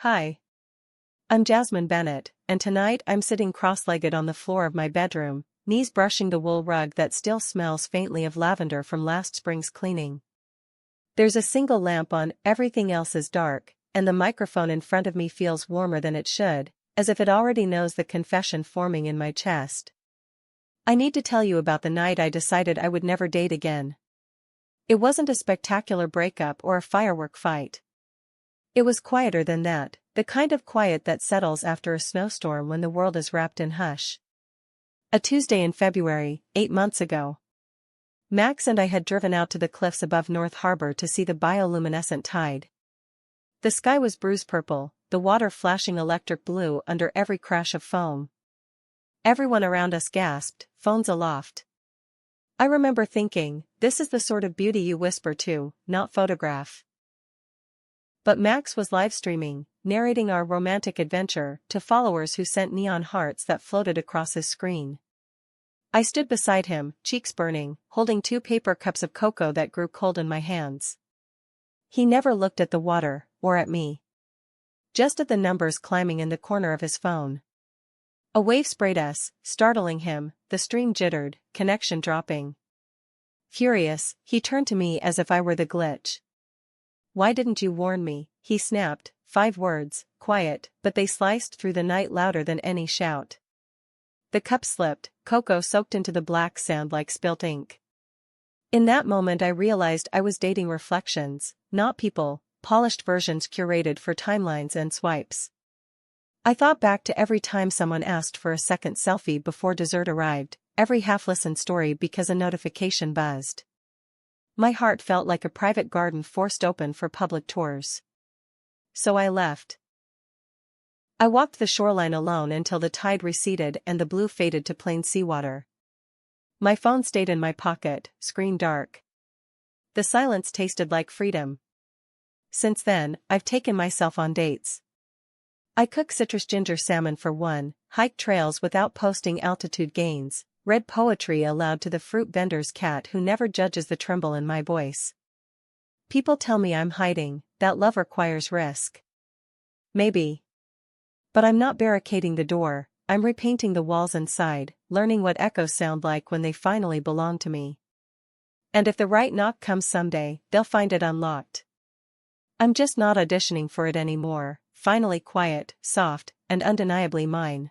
Hi. I'm Jasmine Bennett, and tonight I'm sitting cross-legged on the floor of my bedroom, knees brushing the wool rug that still smells faintly of lavender from last spring's cleaning. There's a single lamp on, everything else is dark, and the microphone in front of me feels warmer than it should, as if it already knows the confession forming in my chest. I need to tell you about the night I decided I would never date again. It wasn't a spectacular breakup or a firework fight. It was quieter than that, the kind of quiet that settles after a snowstorm when the world is wrapped in hush. A Tuesday in February, 8 months ago. Max and I had driven out to the cliffs above North Harbor to see the bioluminescent tide. The sky was bruise purple, the water flashing electric blue under every crash of foam. Everyone around us gasped, phones aloft. I remember thinking, this is the sort of beauty you whisper to, not photograph. But Max was live streaming, narrating our romantic adventure to followers who sent neon hearts that floated across his screen. I stood beside him, cheeks burning, holding 2 paper cups of cocoa that grew cold in my hands. He never looked at the water, or at me. Just at the numbers climbing in the corner of his phone. A wave sprayed us, startling him, the stream jittered, connection dropping. Furious, he turned to me as if I were the glitch. "Why didn't you warn me?" he snapped, 5 words, quiet, but they sliced through the night louder than any shout. The cup slipped, cocoa soaked into the black sand like spilt ink. In that moment I realized I was dating reflections, not people, polished versions curated for timelines and swipes. I thought back to every time someone asked for a second selfie before dessert arrived, every half-listened story because a notification buzzed. My heart felt like a private garden forced open for public tours. So I left. I walked the shoreline alone until the tide receded and the blue faded to plain seawater. My phone stayed in my pocket, screen dark. The silence tasted like freedom. Since then, I've taken myself on dates. I cook citrus ginger salmon for one, hike trails without posting altitude gains, read poetry aloud to the fruit vendor's cat who never judges the tremble in my voice. People tell me I'm hiding, that love requires risk. Maybe. But I'm not barricading the door, I'm repainting the walls inside, learning what echoes sound like when they finally belong to me. And if the right knock comes someday, they'll find it unlocked. I'm just not auditioning for it anymore, finally quiet, soft, and undeniably mine.